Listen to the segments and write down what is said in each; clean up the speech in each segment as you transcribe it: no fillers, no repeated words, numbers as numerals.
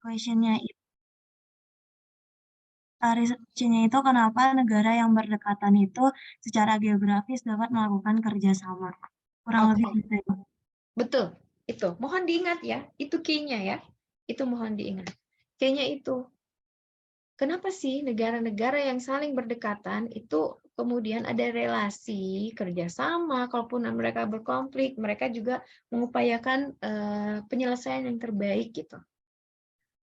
questionnya riset question-nya itu kenapa negara yang berdekatan itu secara geografis dapat melakukan kerjasama. Kurang lebih Oke, gitu ya. betul. Itu. Mohon diingat ya. Itu key-nya ya. Itu mohon diingat. Key-nya itu. Kenapa sih negara-negara yang saling berdekatan itu kemudian ada relasi kerjasama, kalaupun mereka berkonflik, mereka juga mengupayakan penyelesaian yang terbaik gitu.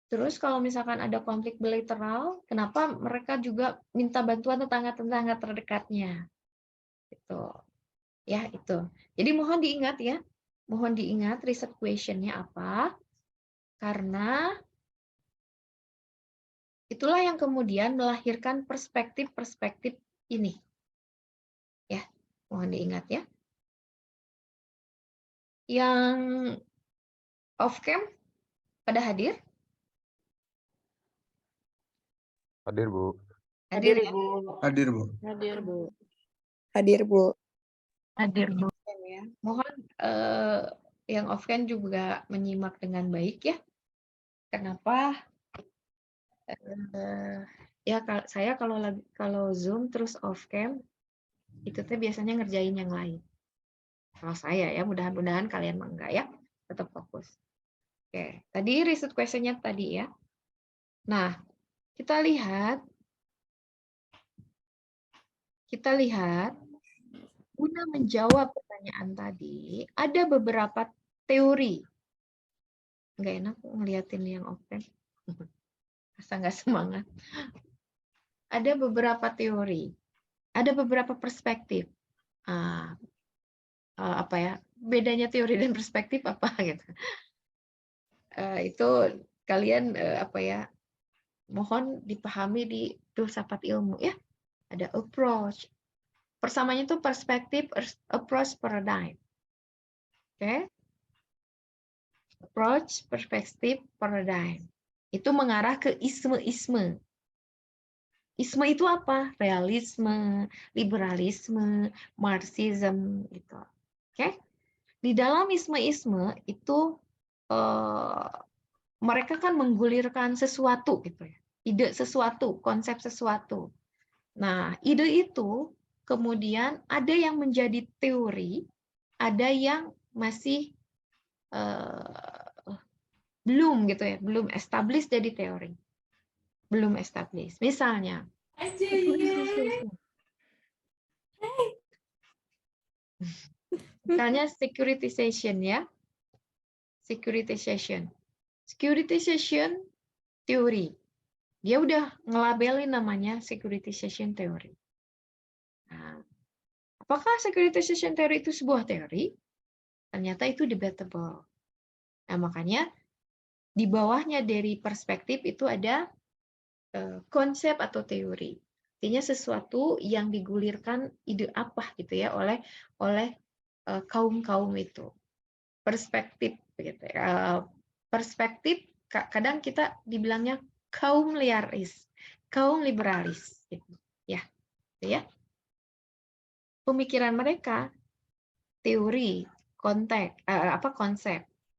Terus kalau misalkan ada konflik bilateral, kenapa mereka juga minta bantuan tetangga-tetangga terdekatnya? Gitu. Ya, itu. Jadi mohon diingat ya. Mohon diingat riset question-nya apa? Karena itulah yang kemudian melahirkan perspektif-perspektif ini. Ya, mohon diingat ya. Yang off-cam pada hadir? Hadir, Bu. Hadir ya? Hadir, Bu. Hadir, Bu. Hadir, Bu. Hadir, Bu. Ya. Mohon yang off-cam juga menyimak dengan baik ya. Kenapa? Ya saya kalau Zoom terus off-cam itu tuh biasanya ngerjain yang lain. Kalau saya ya, mudah-mudahan kalian enggak ya, tetap fokus. Oke, tadi riset question-nya tadi ya. Nah, kita lihat guna menjawab pertanyaan tadi, ada beberapa teori. Nggak enak ngeliatin yang open. Asa nggak semangat. Ada beberapa teori, ada beberapa perspektif. Apa ya? Bedanya teori dan perspektif apa gitu? Itu kalian apa ya? Mohon dipahami di filsafat ilmu ya. Ada approach. Persamanya itu perspektif, approach, paradigm. Oke. Approach, perspektif, paradigm. Itu mengarah ke isme-isme. Isme itu apa? Realisme, liberalisme, marxism gitu. Oke? Di dalam isme-isme itu mereka kan menggulirkan sesuatu gitu ya. Ide sesuatu, konsep sesuatu. Nah, ide itu kemudian ada yang menjadi teori, ada yang masih belum gitu ya, belum established jadi teori. Belum established. Misalnya, securitization ya. Securitization teori. Dia udah ngelabelin namanya securitization teori. Nah, apakah securitization teori itu sebuah teori? Ternyata itu debatable. Nah, makanya di bawahnya dari perspektif itu ada konsep atau teori. Artinya sesuatu yang digulirkan ide apa gitu ya oleh kaum-kaum itu. Perspektif gitu ya. Perspektif kadang kita dibilangnya kaum liaris, kaum liberalis gitu. Ya. Gitu ya. Pemikiran mereka teori, konsep.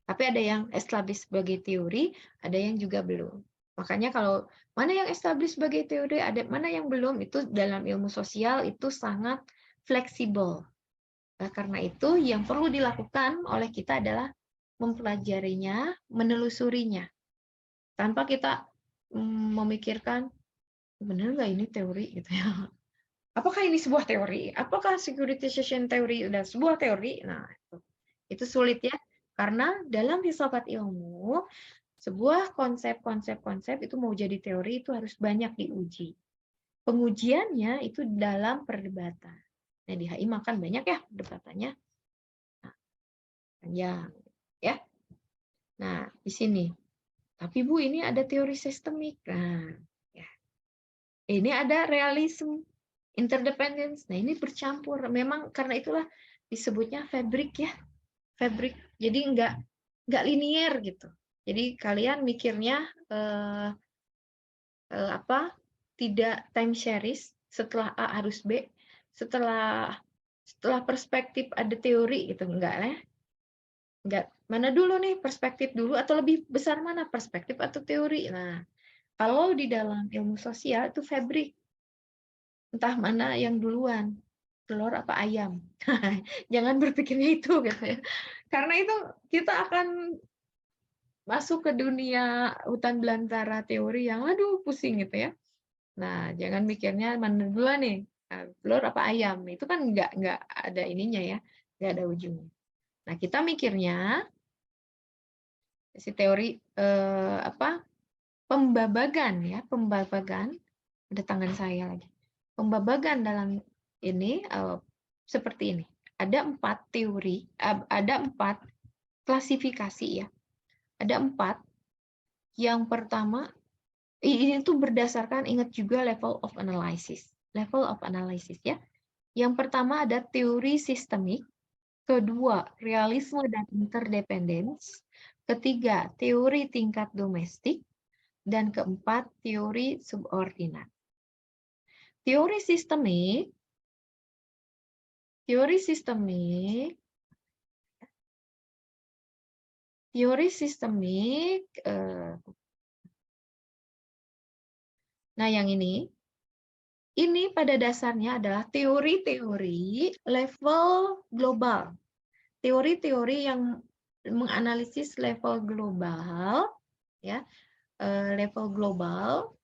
Tapi ada yang established sebagai teori, ada yang juga belum. Makanya kalau mana yang established sebagai teori, ada mana yang belum, itu dalam ilmu sosial itu sangat fleksibel. Nah, karena itu yang perlu dilakukan oleh kita adalah mempelajarinya, menelusurinya. Tanpa kita memikirkan, benar nggak ini teori gitu ya. Apakah ini sebuah teori? Apakah securitization teori sudah sebuah teori? Nah, itu sulit ya. Karena dalam filsafat ilmu, sebuah konsep itu mau jadi teori itu harus banyak diuji. Pengujiannya itu dalam perdebatan. Nah, di HI makan banyak ya perdebatannya. Nah, panjang ya. Nah, di sini. Tapi Bu, ini ada teori sistemik. Nah, ya. Ini ada realisme, interdependence. Nah, ini bercampur. Memang karena itulah disebutnya fabrik ya. Fabrik. Jadi nggak linier gitu. Jadi kalian mikirnya tidak time series, setelah A harus B, setelah perspektif ada teori gitu, enggak ya. Mana dulu nih, perspektif dulu atau lebih besar mana, perspektif atau teori? Nah, kalau di dalam ilmu sosial itu fabrik, entah mana yang duluan, telur apa ayam. Jangan berpikirnya itu gitu ya. Karena itu kita akan masuk ke dunia hutan belantara teori yang aduh pusing gitu ya. Nah, jangan mikirnya mana duluan nih, telur apa ayam. Itu kan nggak ada ininya ya, nggak ada ujungnya. Nah, kita mikirnya si teori pembabagan ya, pembabagan, ada tangan saya lagi. Pembabagan dalam ini seperti ini. Ada 4 teori, ada 4 klasifikasi ya. Ada 4. Yang pertama, ini tuh berdasarkan, ingat juga level of analysis. Level of analysis ya. Yang pertama ada teori sistemik, kedua realisme dan interdependence, ketiga teori tingkat domestik, dan keempat teori subordinat. Teori sistemik nah yang ini pada dasarnya adalah teori-teori level global. Teori-teori yang menganalisis level global, ya, level global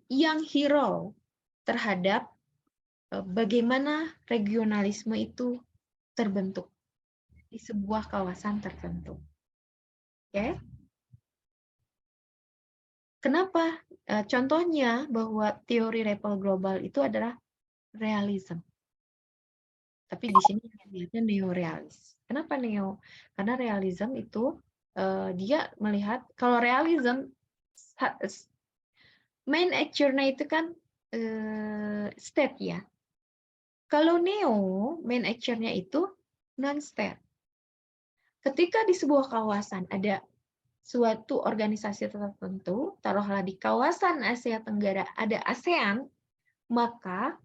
yang hero terhadap bagaimana regionalisme itu terbentuk di sebuah kawasan tertentu. Oke? Kenapa? Contohnya bahwa teori level global itu adalah realism. Tapi di sini lihatnya neorealis. Kenapa neo? Karena realism itu dia melihat kalau realism main actor-nya itu kan state ya. Kalau neo main actor-nya itu non-state. Ketika di sebuah kawasan ada suatu organisasi tertentu, taruhlah di kawasan Asia Tenggara ada ASEAN, maka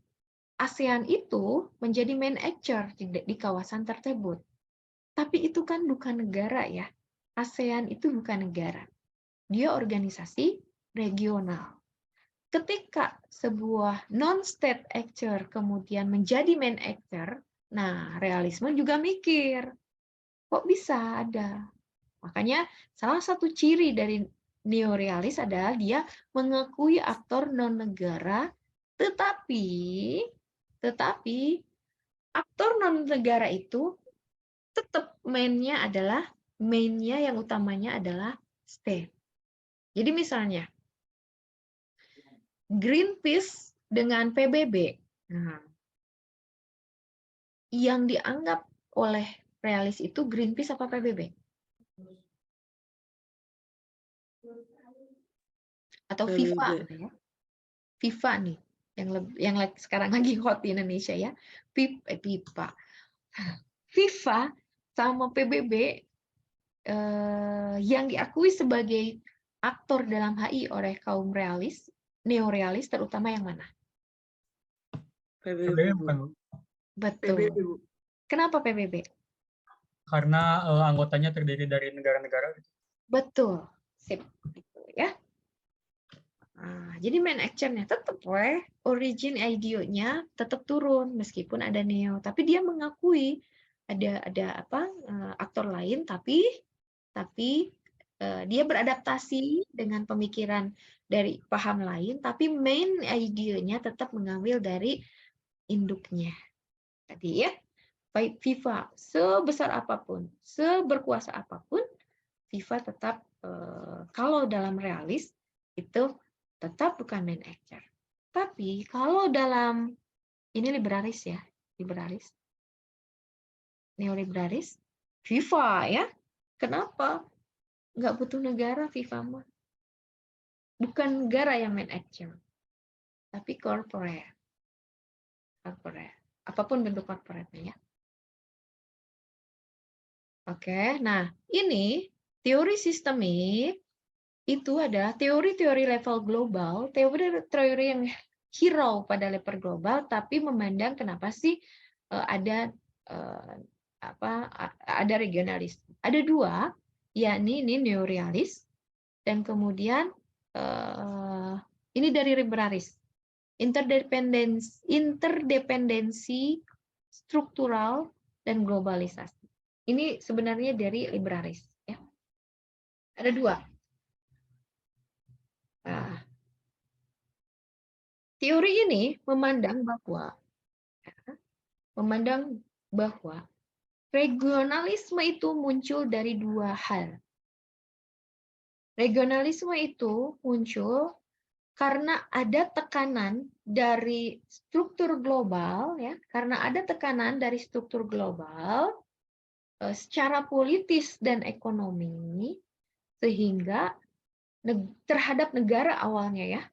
ASEAN itu menjadi main actor di kawasan tersebut. Tapi itu kan bukan negara ya. ASEAN itu bukan negara. Dia organisasi regional. Ketika sebuah non-state actor kemudian menjadi main actor, nah realisme juga mikir, kok bisa ada? Makanya salah satu ciri dari neorealis adalah dia mengakui aktor non-negara, tetapi aktor non-negara itu tetap mainnya yang utamanya adalah state. Jadi misalnya Greenpeace dengan PBB, nah, yang dianggap oleh realis itu Greenpeace apa PBB? Atau FIFA ya. FIFA nih yang sekarang lagi hot di Indonesia ya. FIFA sama PBB yang diakui sebagai aktor dalam HI oleh kaum realis, neorealis terutama yang mana? PBB, bukan, Bu. Betul. PBB, Bu. Kenapa PBB? Karena anggotanya terdiri dari negara-negara. Betul. Sip. Gitu ya. Nah, jadi main actionnya tetap origin idenya tetap turun meskipun ada neo, tapi dia mengakui ada aktor lain, tapi dia beradaptasi dengan pemikiran dari paham lain, tapi main idenya tetap mengambil dari induknya. Tadi ya, baik FIFA sebesar apapun, seberkuasa apapun, FIFA tetap kalau dalam realis itu tetap bukan main actor. Tapi kalau dalam ini liberalis ya, liberalis, neoliberalis, FIFA ya. Kenapa? Nggak butuh negara FIFA mah. Bukan negara yang main actor, tapi corporate. Corporate. Apapun bentuk corporate-nya ya. Oke, nah ini teori sistemik itu adalah teori-teori level global, teori yang hero pada level global, tapi memandang kenapa sih ada ada regionalis. Ada dua, yakni ini neorealis dan kemudian ini dari liberalis. Interdependensi struktural dan globalisasi. Ini sebenarnya dari liberalis. Ya. Ada dua. Nah, teori ini memandang bahwa regionalisme itu muncul dari dua hal. Regionalisme itu muncul karena ada tekanan dari struktur global, ya, karena ada tekanan dari struktur global secara politis dan ekonomi, sehingga terhadap negara awalnya, ya.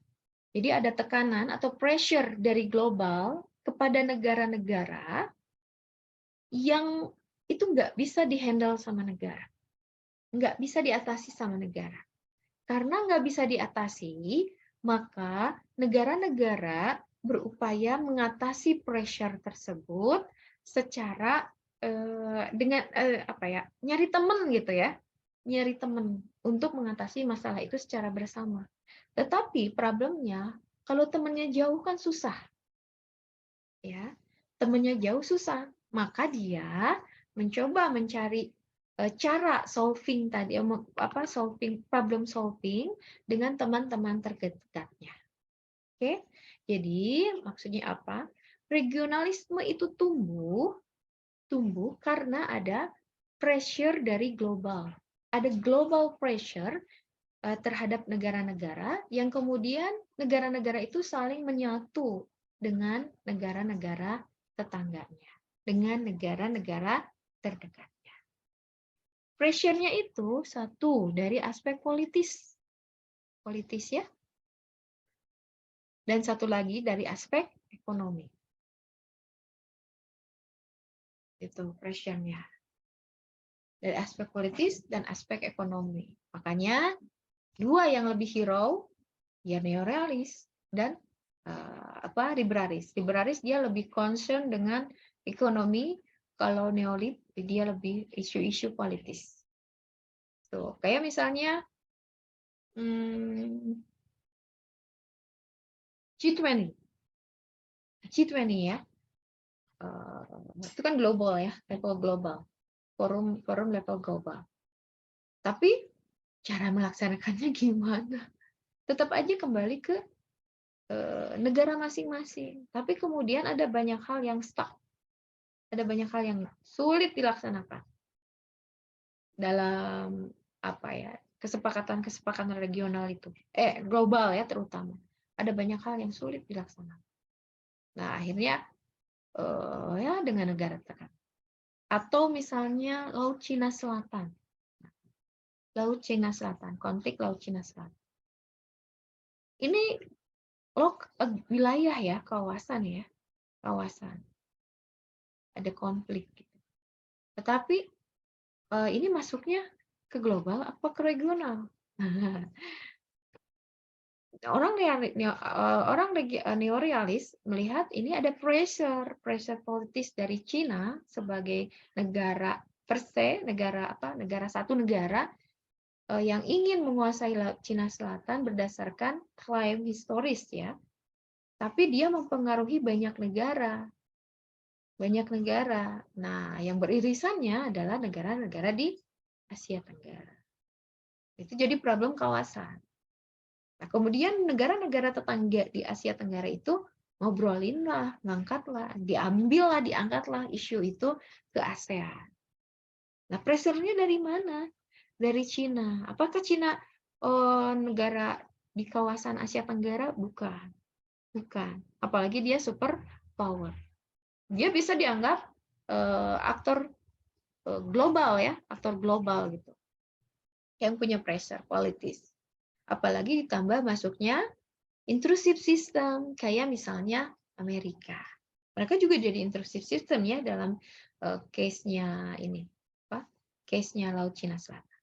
Jadi ada tekanan atau pressure dari global kepada negara-negara yang itu nggak bisa dihandle sama negara, nggak bisa diatasi sama negara. Karena nggak bisa diatasi, maka negara-negara berupaya mengatasi pressure tersebut secara dengan nyari teman gitu ya, nyari teman untuk mengatasi masalah itu secara bersama. Tetapi problemnya kalau temannya jauh kan susah, ya, temannya jauh susah, maka dia mencoba mencari cara solving tadi, problem solving dengan teman-teman terdekatnya. Oke, jadi maksudnya apa? Regionalisme itu tumbuh karena ada pressure dari global. Ada global pressure terhadap negara-negara yang kemudian negara-negara itu saling menyatu dengan negara-negara tetangganya, dengan negara-negara terdekat. Pressure-nya itu satu dari aspek politis ya, dan satu lagi dari aspek ekonomi. Itu pressure-nya dari aspek politis dan aspek ekonomi. Makanya dua yang lebih hero ya neorealis dan liberalis. Liberalis dia lebih concern dengan ekonomi, kalau neolit dia lebih isu-isu politis. Tuh, kayak misalnya G20 ya, itu kan global ya, level global, forum level global. Tapi cara melaksanakannya gimana? Tetap aja kembali ke negara masing-masing. Tapi kemudian ada banyak hal yang stuck, ada banyak hal yang sulit dilaksanakan dalam kesepakatan regional itu, global ya terutama. Ada banyak hal yang sulit dilaksanakan. Nah akhirnya ya dengan negara terdekat. Atau misalnya Laut Cina Selatan, konflik Laut Cina Selatan. Ini wilayah ya, kawasan. Ada konflik. Gitu. Tetapi ini masuknya ke global apa ke regional? Orang neorealis melihat ini ada pressure politis dari Cina sebagai negara per se, negara yang ingin menguasai Laut Cina Selatan berdasarkan klaim historis ya. Tapi dia mempengaruhi banyak negara. Nah, yang beririsannya adalah negara-negara di Asia Tenggara. Itu jadi problem kawasan. Nah, kemudian negara-negara tetangga di Asia Tenggara itu ngangkatlah, diangkatlah isu itu ke ASEAN. Nah, pressure-nya dari mana? Dari Cina. Apakah Cina negara di kawasan Asia Tenggara? Bukan. Apalagi dia super power. Dia bisa dianggap aktor global ya, aktor global gitu, yang punya pressure politis. Apalagi ditambah masuknya intrusive system, kayak misalnya Amerika. Mereka juga jadi intrusive system ya dalam case-nya ini, case-nya Laut Cina Selatan.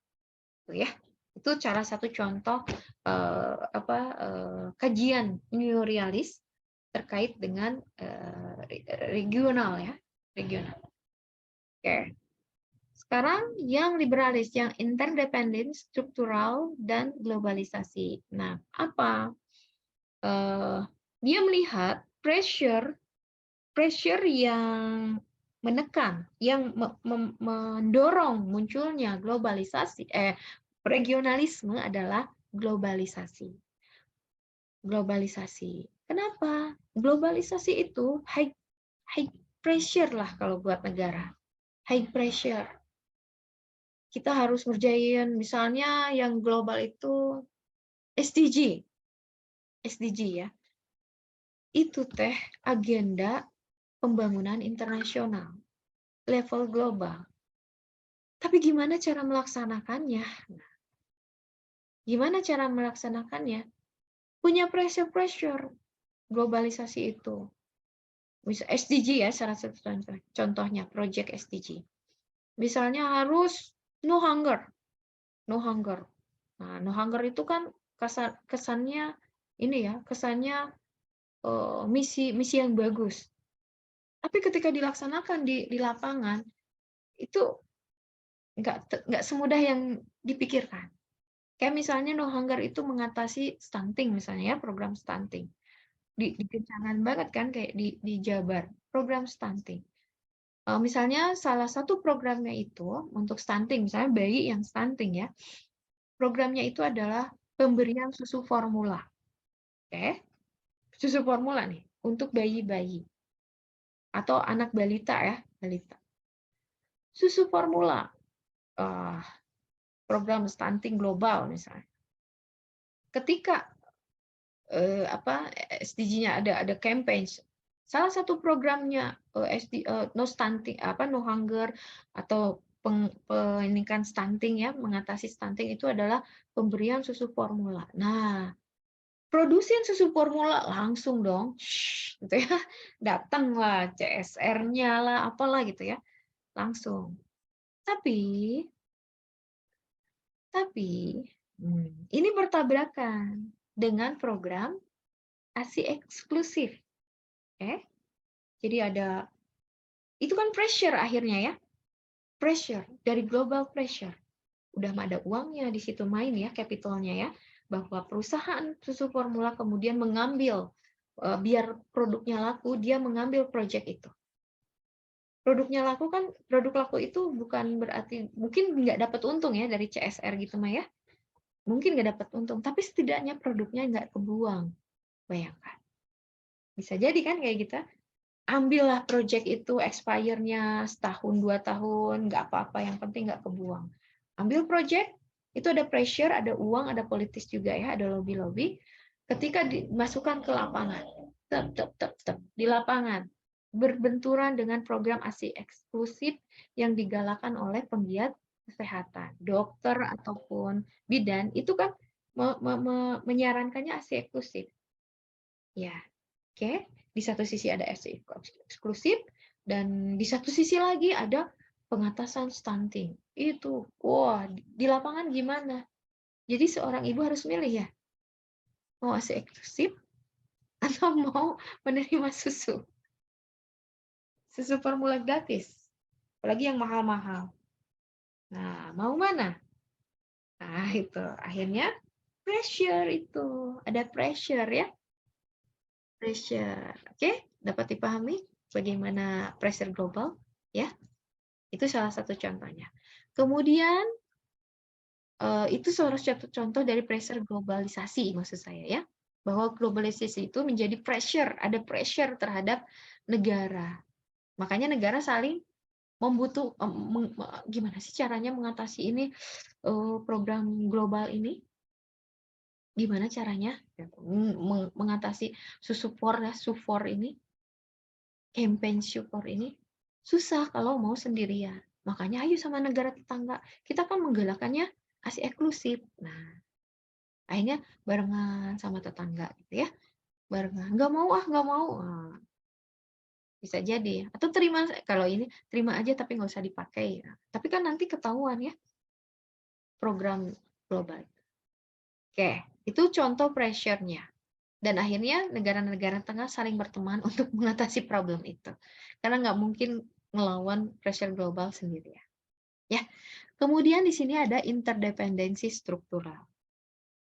Itu ya, itu satu contoh kajian neorealis terkait dengan regional ya, regional. Oke. Sekarang yang liberalis, yang interdependent, struktural, dan globalisasi. Nah, apa? Dia melihat pressure yang menekan, yang mendorong munculnya globalisasi, regionalisme adalah globalisasi. Globalisasi. Kenapa? Globalisasi itu high pressure lah kalau buat negara. High pressure. Kita harus ngerjain misalnya yang global itu SDG. SDG ya. Itu teh agenda pembangunan internasional level global. Tapi gimana cara melaksanakannya? Gimana cara melaksanakannya? Punya pressure globalisasi itu. Misal SDG ya, salah satu contohnya project SDG. Misalnya harus no hunger. No hunger. Nah, no hunger itu kan kesannya ini ya, kesannya misi yang bagus. Tapi ketika dilaksanakan di lapangan itu nggak semudah yang dipikirkan. Kayak misalnya no hunger itu mengatasi stunting misalnya ya, program stunting. Dikencangan banget kan kayak di Jabar, program stunting. Misalnya salah satu programnya itu untuk stunting, misalnya bayi yang stunting ya, programnya itu adalah pemberian susu formula. Oke, susu formula nih untuk bayi-bayi atau anak balita ya, balita. Susu formula, program stunting global misalnya. Ketika SDG-nya ada campaign, salah satu programnya no stunting, no hunger atau peningkatan stunting ya, mengatasi stunting itu adalah pemberian susu formula. Nah, produsen susu formula langsung dong, gitu ya, datanglah CSR-nya lah, apalah gitu ya, langsung. Tapi ini bertabrakan dengan program ASI eksklusif. Jadi itu kan pressure akhirnya ya. Pressure dari global pressure. Udah ada uangnya di situ main ya, capitalnya ya, bahwa perusahaan susu formula kemudian mengambil biar produknya laku, dia mengambil project itu. Produknya laku kan, produk laku itu bukan berarti mungkin nggak dapat untung ya dari CSR gitu mah ya. Mungkin nggak dapat untung, tapi setidaknya produknya nggak kebuang. Bayangkan. Bisa jadi kan kayak gitu. Ambillah project itu expire-nya setahun, 2 tahun, nggak apa-apa, yang penting nggak kebuang. Ambil project, itu ada pressure, ada uang, ada politis juga ya, ada lobby-lobby. Ketika dimasukkan ke lapangan, di lapangan, berbenturan dengan program ASI eksklusif yang digalakan oleh penggiat kesehatan, dokter ataupun bidan, itu kan menyarankannya ASI eksklusif. Ya, oke. Di satu sisi ada ASI eksklusif, dan di satu sisi lagi ada pengatasan stunting. Itu, wah, di lapangan gimana? Jadi seorang ibu harus milih ya, mau ASI eksklusif atau mau menerima susu formula gratis, apalagi yang mahal-mahal. Nah, mau mana? Nah, itu akhirnya pressure itu, ada pressure ya. Pressure, oke? Dapat dipahami bagaimana pressure global ya? Itu salah satu contohnya. Kemudian itu salah satu contoh dari pressure globalisasi maksud saya ya, bahwa globalisasi itu menjadi pressure, ada pressure terhadap negara. Makanya negara saling gimana sih caranya mengatasi ini program global ini? Gimana caranya mengatasi sufor ini, campaign support ini? Susah kalau mau sendirian. Makanya ayo sama negara tetangga. Kita kan menggalakkannya ASI eksklusif. Nah, akhirnya barengan sama tetangga gitu ya. Barengan. Nggak mau. Nah, bisa jadi. Atau terima, kalau ini terima aja tapi nggak usah dipakai. Nah, tapi kan nanti ketahuan ya program global. Oke, itu contoh pressure-nya. Dan akhirnya negara-negara tengah saling berteman untuk mengatasi problem itu. Karena nggak mungkin ngelawan pressure global sendiri ya. Ya. Kemudian di sini ada interdependensi struktural.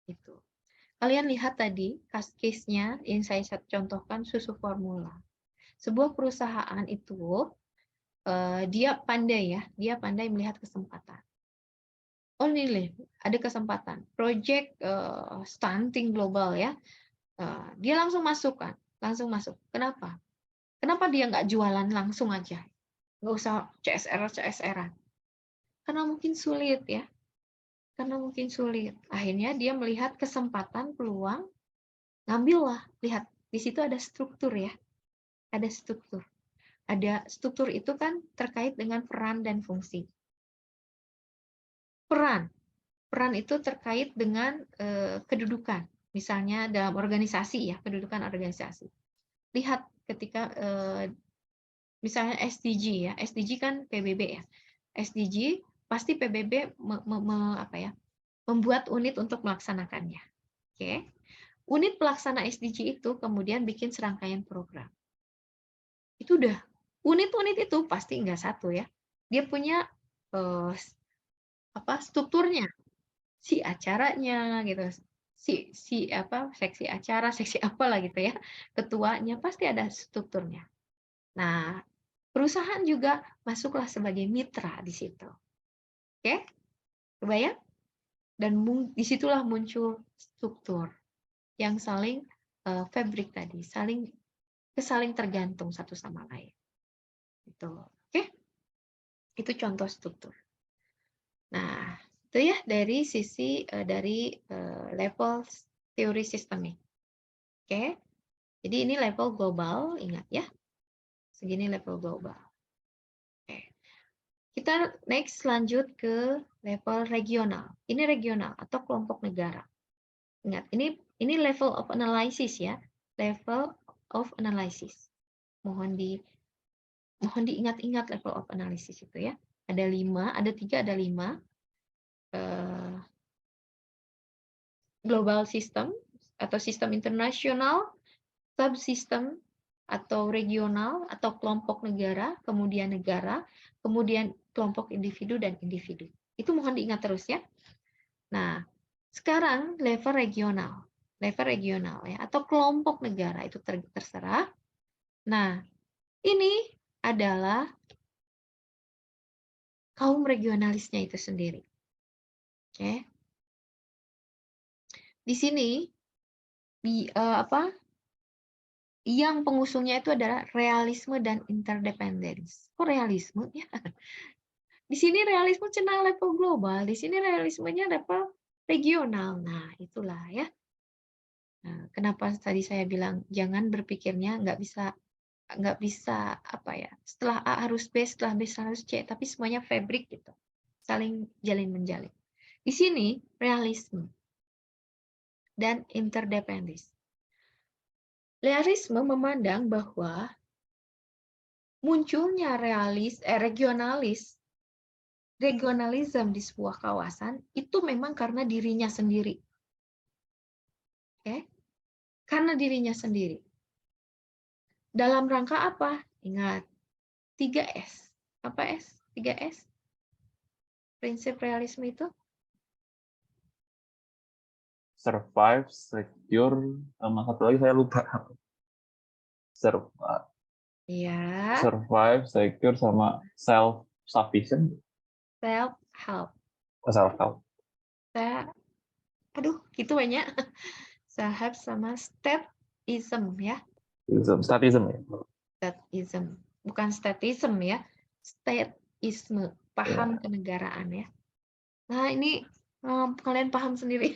Itu. Kalian lihat tadi case-nya yang saya contohkan susu formula. Sebuah perusahaan itu dia pandai ya, dia pandai melihat kesempatan. Oh nih, ada kesempatan. Project stunting global ya, dia langsung masuk kan, langsung masuk. Kenapa? Kenapa dia nggak jualan langsung aja? Nggak usah CSR-an. Karena mungkin sulit ya. Karena mungkin sulit. Akhirnya dia melihat kesempatan, peluang, ngambillah. Lihat, di situ ada struktur ya. Ada struktur. Ada struktur itu kan terkait dengan peran dan fungsi. Peran itu terkait dengan kedudukan. Misalnya dalam organisasi ya, kedudukan organisasi. Lihat ketika misalnya SDG ya, SDG kan PBB ya. SDG pasti PBB membuat unit untuk melaksanakannya. Oke. Unit pelaksana SDG itu kemudian bikin serangkaian program. Itu udah unit-unit itu pasti enggak satu ya. Dia punya strukturnya, si acaranya gitu. Seksi acara, seksi apalah gitu ya. Ketuanya pasti ada strukturnya. Nah, perusahaan juga masuklah sebagai mitra di situ. Oke? Kebayang? Dan disitulah muncul struktur yang saling fabric tadi, saling tergantung satu sama lain. Itu, oke? Itu contoh struktur. Nah, itu ya dari sisi level teori sistemik. Oke? Jadi ini level global, ingat ya. Segini level global. Oke. Kita next lanjut ke level regional. Ini regional atau kelompok negara. Ingat, ini level of analysis ya. Level of analysis. Mohon diingat-ingat level of analysis itu ya. Ada 5, ada 3, ada 5. Global system atau sistem internasional, subsistem atau regional atau kelompok negara, kemudian kelompok individu dan individu. Itu mohon diingat terus ya. Nah, sekarang level regional ya atau kelompok negara itu terserah. Nah, ini adalah kaum regionalisnya itu sendiri. Oke. Di sini yang pengusungnya itu adalah realisme dan interdependence. Kok realisme ya? Di sini realisme cenah level global, di sini realismenya level regional. Nah, itulah ya. Nah, kenapa tadi saya bilang jangan berpikirnya nggak bisa setelah A harus B, setelah B harus C, tapi semuanya fabric gitu, saling jalin menjalin. Di sini realisme dan interdependence. Realisme memandang bahwa munculnya regionalisme di sebuah kawasan itu memang karena dirinya sendiri. Oke? Karena dirinya sendiri. Dalam rangka apa? Ingat, 3S. Apa S? 3S? Prinsip realisme itu? Survive, secure, sama satu lagi saya lupa. Iya. Survive, secure, sama self-sufficient. Self-help. Self-help. Gitu banyak. Self-help sama statism ya. Statism ya. Statism. Bukan statism ya. Statisme. Paham kenegaraan ya. Nah ini kalian paham sendiri.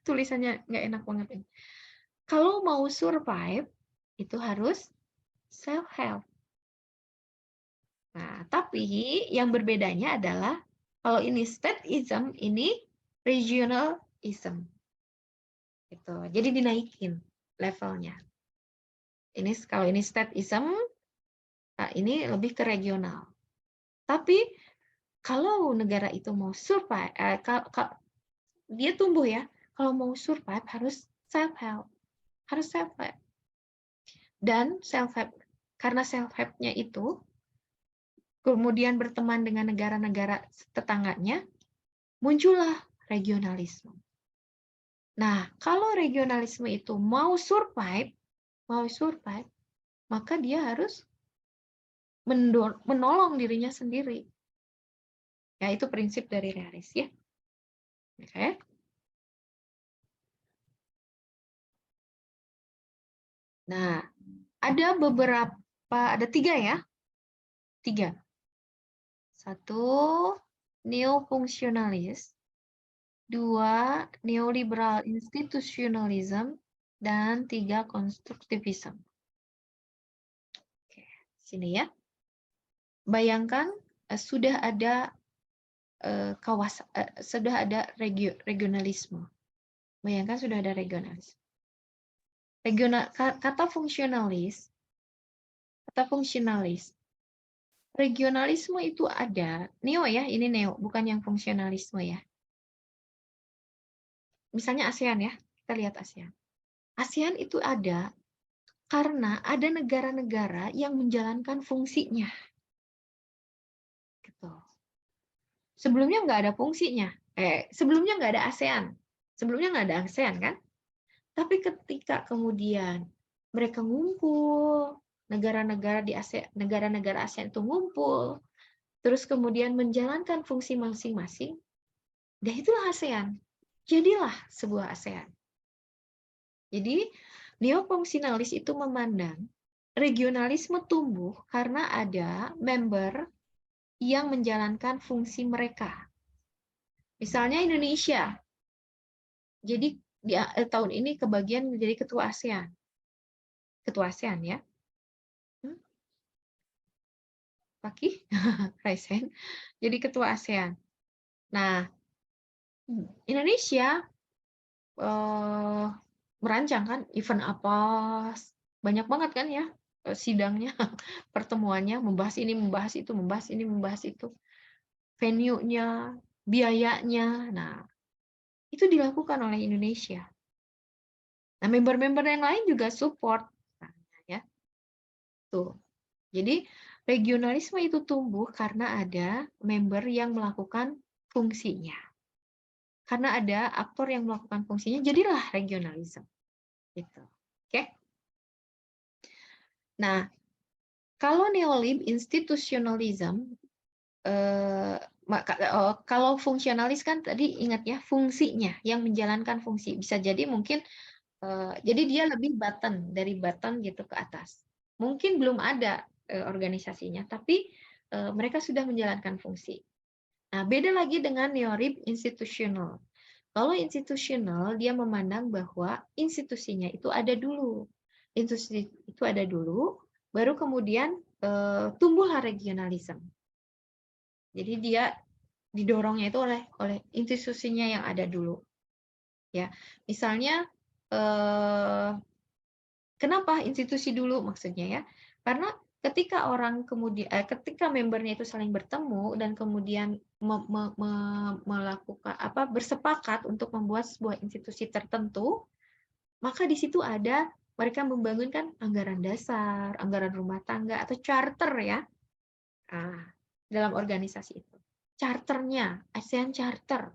Tulisannya nggak enak banget ini. Kalau mau survive, itu harus self-help. Nah, tapi yang berbedanya adalah kalau ini statism, ini regionalism. Gitu. Jadi dinaikin levelnya. Kalau ini statism, nah ini lebih ke regional. Tapi kalau negara itu mau survive, dia tumbuh ya. Kalau mau survive harus self-help. Harus self-help. Dan self-help, karena self-help-nya itu kemudian berteman dengan negara-negara tetangganya, muncullah regionalisme. Nah, kalau regionalisme itu mau survive, maka dia harus menolong dirinya sendiri. Ya, itu prinsip dari realis ya. Oke. Nah, ada 3 ya. 3. 1, neo-fungsionalis. 2, neoliberal institutionalism. Dan 3, konstruktivisme. Oke, sini ya. Bayangkan sudah ada regionalisme. Bayangkan sudah ada regionalisme. Kata fungsionalis, regionalisme itu ada, neo ya, ini neo, bukan yang fungsionalisme ya. Misalnya ASEAN ya, kita lihat ASEAN. ASEAN itu ada karena ada negara-negara yang menjalankan fungsinya. Gitu. Sebelumnya nggak ada fungsinya. Sebelumnya nggak ada ASEAN. Sebelumnya nggak ada ASEAN kan? Tapi ketika kemudian mereka ngumpul, negara-negara ASEAN itu ngumpul, terus kemudian menjalankan fungsi masing-masing, dan itulah ASEAN. Jadilah sebuah ASEAN. Jadi neofungsionalis itu memandang regionalisme tumbuh karena ada member yang menjalankan fungsi mereka. Misalnya Indonesia. Jadi di tahun ini kebagian menjadi ketua ASEAN. Ketua ASEAN ya. Paki, Raisen. Jadi ketua ASEAN. Nah, Indonesia merancang kan event apa, banyak banget kan ya sidangnya, pertemuannya, membahas ini, membahas itu, membahas ini, membahas itu, venue-nya, biayanya. Nah, itu dilakukan oleh Indonesia. Nah, member-member yang lain juga support, ya. Tuh. Jadi regionalisme itu tumbuh karena ada member yang melakukan fungsinya. Karena ada aktor yang melakukan fungsinya, jadilah regionalisme. Gitu. Oke? Nah, kalau neolib institutionalism, kalau fungsionalis kan tadi ingat ya, fungsinya, yang menjalankan fungsi. Bisa jadi mungkin, jadi dia lebih dari button gitu ke atas. Mungkin belum ada organisasinya, tapi mereka sudah menjalankan fungsi. Nah, beda lagi dengan neolib institutional. Kalau institusional, dia memandang bahwa institusinya itu ada dulu. Institusi itu ada dulu, baru kemudian tumbuhlah regionalisme. Jadi dia didorongnya itu oleh institusinya yang ada dulu. Ya, misalnya kenapa institusi dulu maksudnya ya? Karena ketika ketika membernya itu saling bertemu dan kemudian melakukan bersepakat untuk membuat sebuah institusi tertentu, maka di situ ada mereka membangunkan anggaran dasar, anggaran rumah tangga atau charter ya. Nah, dalam organisasi itu. Charternya, ASEAN Charter.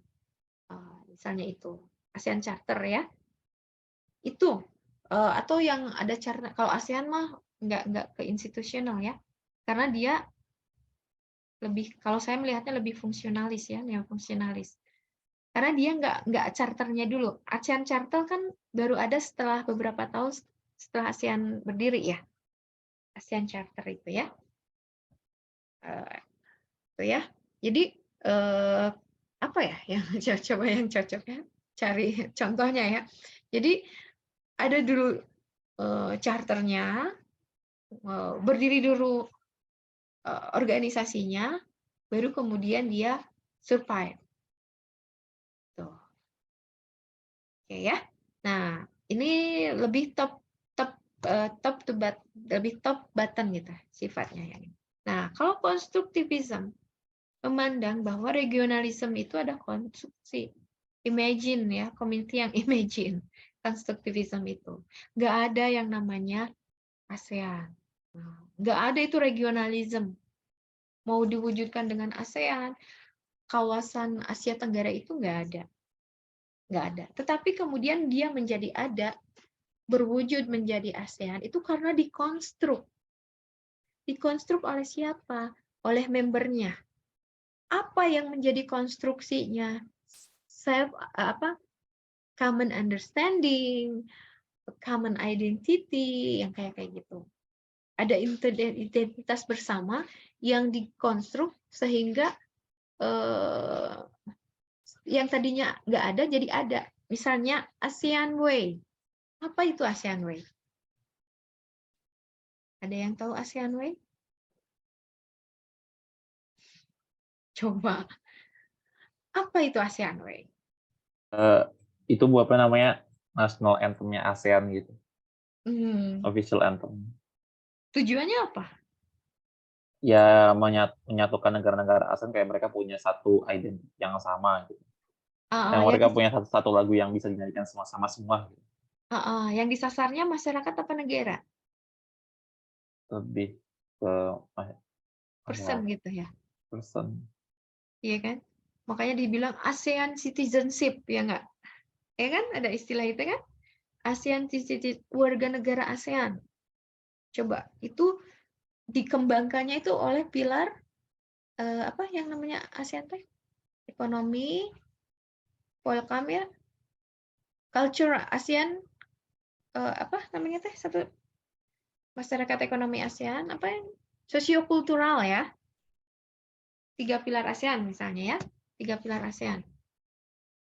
Misalnya itu, ASEAN Charter ya. Itu atau yang ada charter, kalau ASEAN mah nggak ke institusional ya, karena dia lebih, kalau saya melihatnya lebih fungsionalis ya, neofungsionalis, karena dia nggak charternya dulu. ASEAN Charter kan baru ada setelah beberapa tahun setelah ASEAN berdiri ya, ASEAN Charter itu ya, Jadi apa ya yang coba yang cocok ya, cari contohnya ya. Jadi ada dulu charternya, berdiri dulu organisasinya, baru kemudian dia survive. Tuh. Oke ya. Nah, ini lebih top button gitu sifatnya ya. Nah, kalau konstruktivisme memandang bahwa regionalisme itu ada konstruksi, imagine ya, community yang imagine. Konstruktivisme itu nggak ada yang namanya ASEAN, nggak ada itu regionalisme, mau diwujudkan dengan ASEAN, kawasan Asia Tenggara itu nggak ada. Tetapi kemudian dia menjadi ada, berwujud menjadi ASEAN itu karena dikonstruk oleh siapa? Oleh membernya. Apa yang menjadi konstruksinya? Common understanding, common identity, yang kayak gitu. Ada identitas bersama yang dikonstruk sehingga yang tadinya nggak ada jadi ada. Misalnya ASEAN Way. Apa itu ASEAN Way? Ada yang tahu ASEAN Way? Coba. Apa itu ASEAN Way? Itu buat apa namanya national anthem-nya ASEAN gitu, official anthem. Tujuannya apa? Ya menyatukan negara-negara ASEAN kayak mereka punya satu identitas yang sama gitu. Yang mereka punya satu lagu yang bisa dinyanyikan sama-sama semua. Gitu. Yang disasarnya masyarakat apa negara? Lebih ke Person gitu ya. Person. Iya kan? Makanya dibilang ASEAN citizenship, ya nggak? Ya kan? Ada istilah itu kan? ASEAN citizenship, warga negara ASEAN. Coba, itu dikembangkannya itu oleh pilar apa yang namanya ASEAN teh? Ekonomi, welcome ya, culture ASEAN, apa namanya teh? Satu masyarakat ekonomi ASEAN, apa yang sosiokultural ya? 3 pilar ASEAN misalnya ya, 3 pilar ASEAN.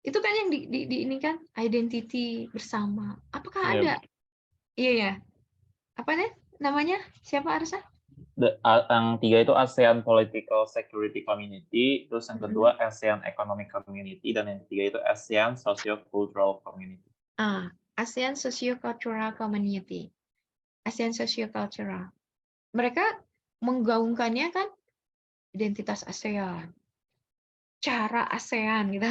Itu kan yang ini kan identity bersama. Apakah ada? Iya ya. Apa nih namanya? Siapa Arsa? Yang 3 itu ASEAN Political Security Community, terus yang kedua ASEAN Economic Community, dan yang ketiga itu ASEAN Socio-Cultural Community. ASEAN Socio-Cultural Community. ASEAN Socio-Cultural. Mereka menggaungkannya kan identitas ASEAN. Cara ASEAN gitu.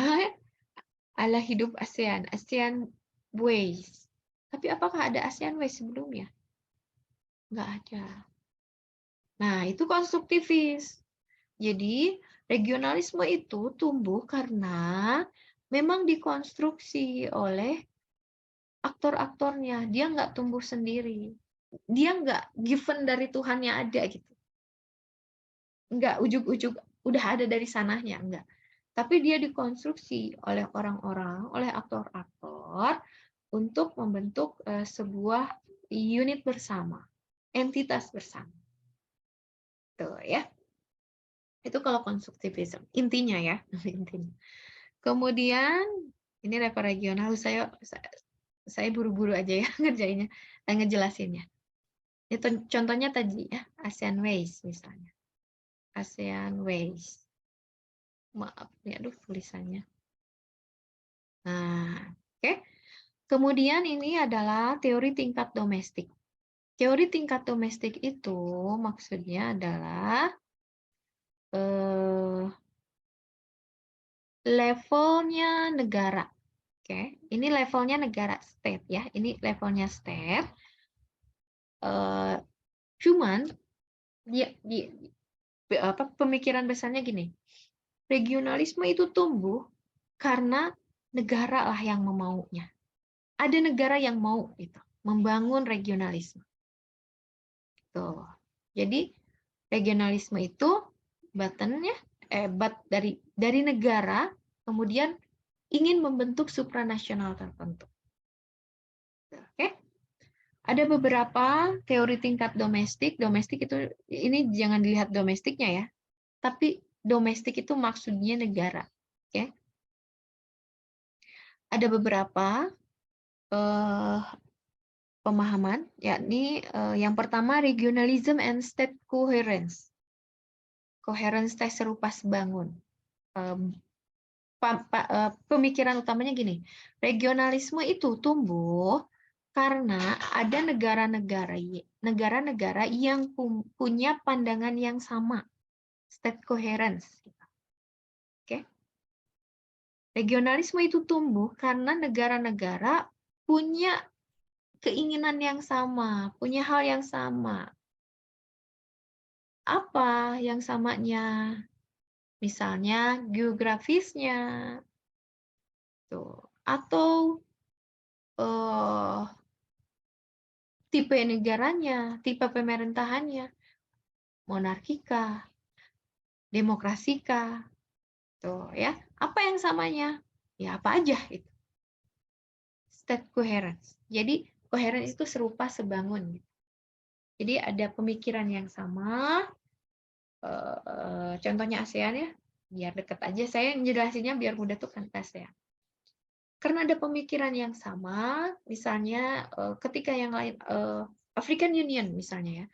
Ala hidup ASEAN, ASEAN Ways. Tapi apakah ada ASEAN Ways sebelumnya? Nggak ada. Nah, itu konstruktivis. Jadi, regionalisme itu tumbuh karena memang dikonstruksi oleh aktor-aktornya. Dia nggak tumbuh sendiri. Dia nggak given dari Tuhan yang ada gitu. Nggak ujuk-ujuk udah ada dari sananya, enggak. Tapi dia dikonstruksi oleh orang-orang, oleh aktor-aktor untuk membentuk sebuah unit bersama, entitas bersama. Tuh ya. Itu kalau konstruktivisme, intinya ya, intinya. Kemudian ini level regional, saya buru-buru aja ya ngerjainnya, ngejelasinnya. Itu contohnya tadi ya, ASEAN Ways misalnya. ASEAN Ways. Maaf ya, aduh tulisannya. Nah, oke. Kemudian ini adalah teori tingkat domestik. Teori tingkat domestik itu maksudnya adalah levelnya negara. Oke, ini levelnya negara state ya. Ini levelnya state. Cuman pemikiran besarnya gini. Regionalisme itu tumbuh karena negara lah yang memaunya. Ada negara yang mau gitu, membangun regionalisme. Tuh. Jadi regionalisme itu buttonnya dari negara kemudian ingin membentuk supranasional tertentu. Oke. Ada beberapa teori tingkat domestik. Domestik itu ini jangan dilihat domestiknya ya. Tapi domestik itu maksudnya negara. Oke. Ada beberapa pemahaman, yakni yang pertama regionalism and state coherence. Coherence teh serupa sebangun. Pemikiran utamanya gini, regionalisme itu tumbuh karena ada negara-negara yang punya pandangan yang sama, state coherence. Oke. Regionalisme itu tumbuh karena negara-negara punya keinginan yang sama, punya hal yang sama. Apa yang samanya? Misalnya geografisnya, tuh, atau tipe negaranya, tipe pemerintahannya, monarkika, demokrasika, tuh ya. Apa yang samanya? Ya apa aja itu. State coherence. Jadi coherence itu serupa sebangun. Jadi ada pemikiran yang sama. Contohnya ASEAN ya, biar dekat aja. Saya ngejelasinnya biar mudah tuh kan ASEAN. Karena ada pemikiran yang sama, misalnya ketika yang lain African Union misalnya ya.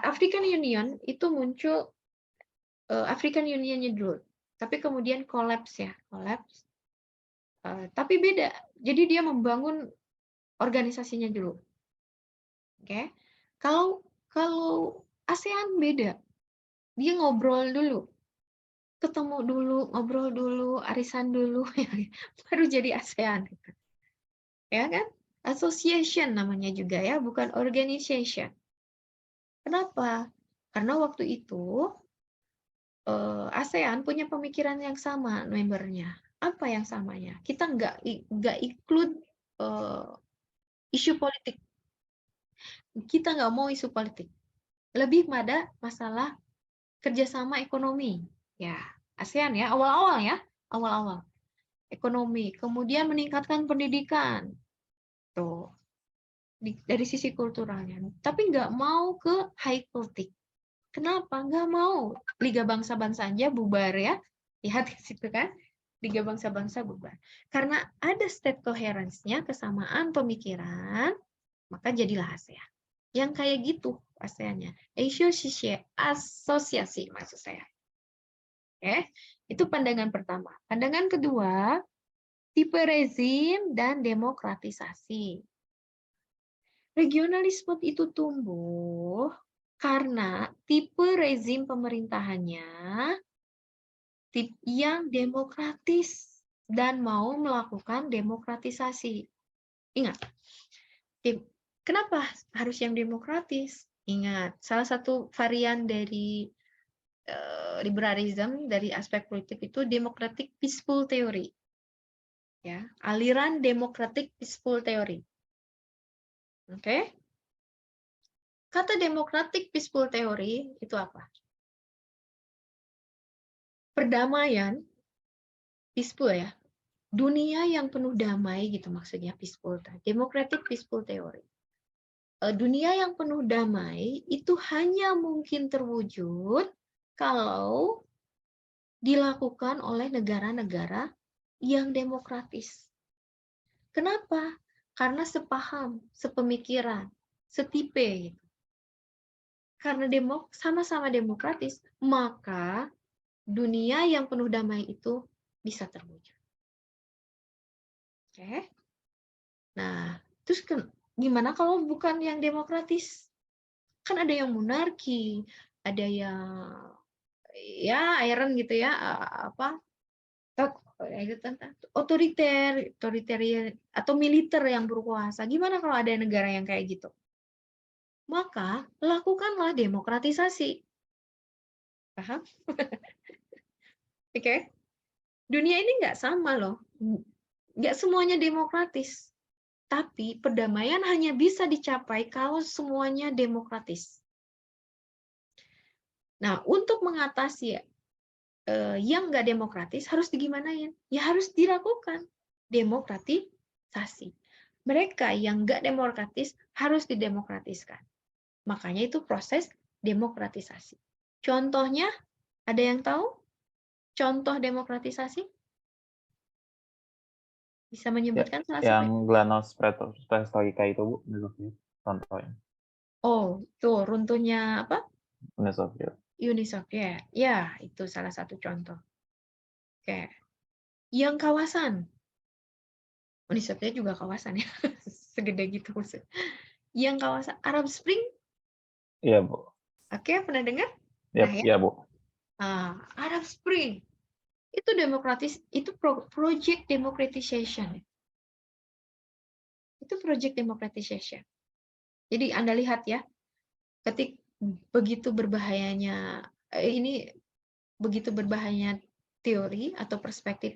African Union itu muncul African Unionnya dulu, tapi kemudian collapse ya, collapse. Tapi beda. Jadi dia membangun organisasinya dulu. Oke. Kalau ASEAN beda. Dia ngobrol dulu. Ketemu dulu, ngobrol dulu, arisan dulu, baru jadi ASEAN. Ya kan? Association namanya juga ya, bukan organization. Kenapa? Karena waktu itu ASEAN punya pemikiran yang sama membernya. Apa yang samanya? Kita nggak include isu politik. Kita nggak mau isu politik. Lebih pada masalah kerjasama ekonomi. Ya, ASEAN ya, awal-awal ya, awal-awal. Ekonomi, kemudian meningkatkan pendidikan. Tuh, dari sisi kulturalnya. Tapi nggak mau ke high politik. Kenapa? Nggak mau. Liga Bangsa-Bangsa aja bubar ya. Lihat ke situ kan. Liga Bangsa-Bangsa bubar. Karena ada state coherence-nya, kesamaan pemikiran, maka jadilah ASEAN. Yang kayak gitu ASEAN-nya. Asosiasi maksud saya. Oke, itu pandangan pertama. Pandangan kedua, tipe rezim dan demokratisasi. Regionalisme itu tumbuh karena tipe rezim pemerintahannya yang demokratis dan mau melakukan demokratisasi. Ingat, kenapa harus yang demokratis? Ingat, salah satu varian dari liberalism dari aspek politik itu democratic peaceful theory. Ya, aliran democratic peaceful theory. Oke. Kata democratic peaceful theory itu apa? Perdamaian, peaceful ya. Dunia yang penuh damai gitu maksudnya peaceful. Democratic peaceful theory. Dunia yang penuh damai itu hanya mungkin terwujud kalau dilakukan oleh negara-negara yang demokratis. Kenapa? Karena sepaham, sepemikiran, setipe. Gitu. Karena sama-sama demokratis, maka dunia yang penuh damai itu bisa terwujud. Oke. Nah, terus gimana kalau bukan yang demokratis? Kan ada yang monarki, ada yang ya iron gitu ya, otoriter atau militer yang berkuasa. Gimana kalau ada negara yang kayak gitu? Maka lakukanlah demokratisasi. Paham? Oke. Dunia ini nggak sama loh. Nggak semuanya demokratis. Tapi perdamaian hanya bisa dicapai kalau semuanya demokratis. Nah, untuk mengatasi yang nggak demokratis harus digimanain? Ya harus dilakukan demokratisasi. Mereka yang nggak demokratis harus didemokratiskan. Makanya itu proses demokratisasi. Contohnya, ada yang tahu? Contoh demokratisasi? Bisa menyebutkan salah satu? Yang Glasnost-Perestroika itu, Bu, contohnya. Oh, tuh runtuhnya apa? Uni Soviet. Uni Soviet. Ya, itu salah satu contoh. Oke. Yang kawasan. Uni Soviet juga kawasan ya. Segede gitu maksudnya. Yang kawasan Arab Spring. Iya, Bu. Oke, pernah dengar? Iya, Nah, ya. Iya, Bu. Arab Spring. Itu demokratis, itu project democratization. Itu project democratization. Jadi Anda lihat ya, begitu berbahayanya teori atau perspektif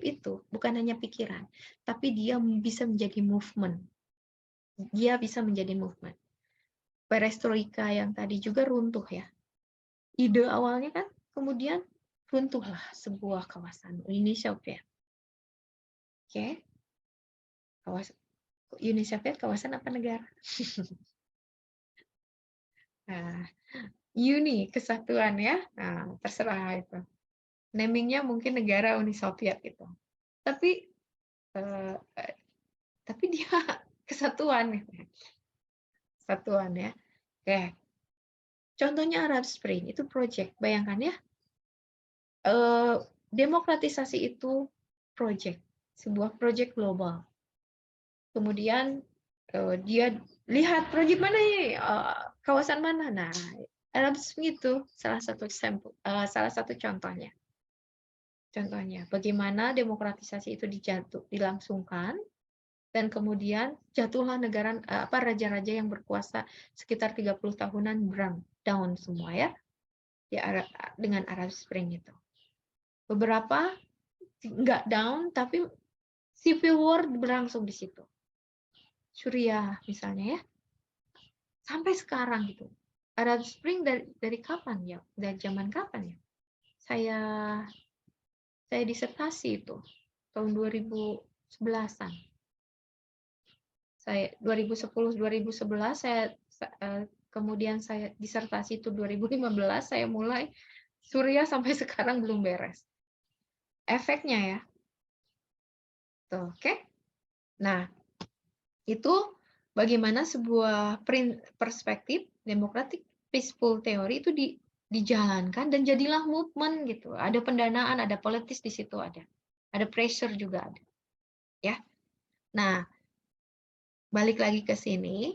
itu bukan hanya pikiran, tapi dia bisa menjadi movement. Perestroika yang tadi juga runtuh ya. Ide awalnya kan kemudian runtuhlah sebuah kawasan Uni Soviet. Oke. Uni Soviet kawasan apa negara? Nah, Uni kesatuan ya. Nah, terserah itu. Namingnya mungkin negara Uni Soviet gitu. Tapi dia kesatuan ya. Oke. Contohnya Arab Spring itu project. Bayangkan ya. Demokratisasi itu project, sebuah project global. Kemudian dia lihat project mana nih, kawasan mana. Nah, Arab Spring itu salah satu contohnya. Bagaimana demokratisasi itu dilangsungkan, dan kemudian jatuhlah raja-raja yang berkuasa sekitar 30 tahunan down semua ya, dengan Arab Spring itu. Beberapa nggak down, tapi civil war berlangsung di situ. Suriah misalnya ya, sampai sekarang gitu. Arab Spring dari kapan ya? Dari zaman kapan ya? Saya disertasi itu tahun 2011-an. Saya 2010-2011 kemudian saya disertasi itu 2015 saya mulai. Suriah sampai sekarang belum beres. Efeknya ya. Tuh, oke. Nah, itu bagaimana sebuah perspektif democratic peaceful theory itu dijalankan dan jadilah movement gitu. Ada pendanaan, ada politis di situ ada. Ada pressure juga ada. Ya. Nah, balik lagi ke sini,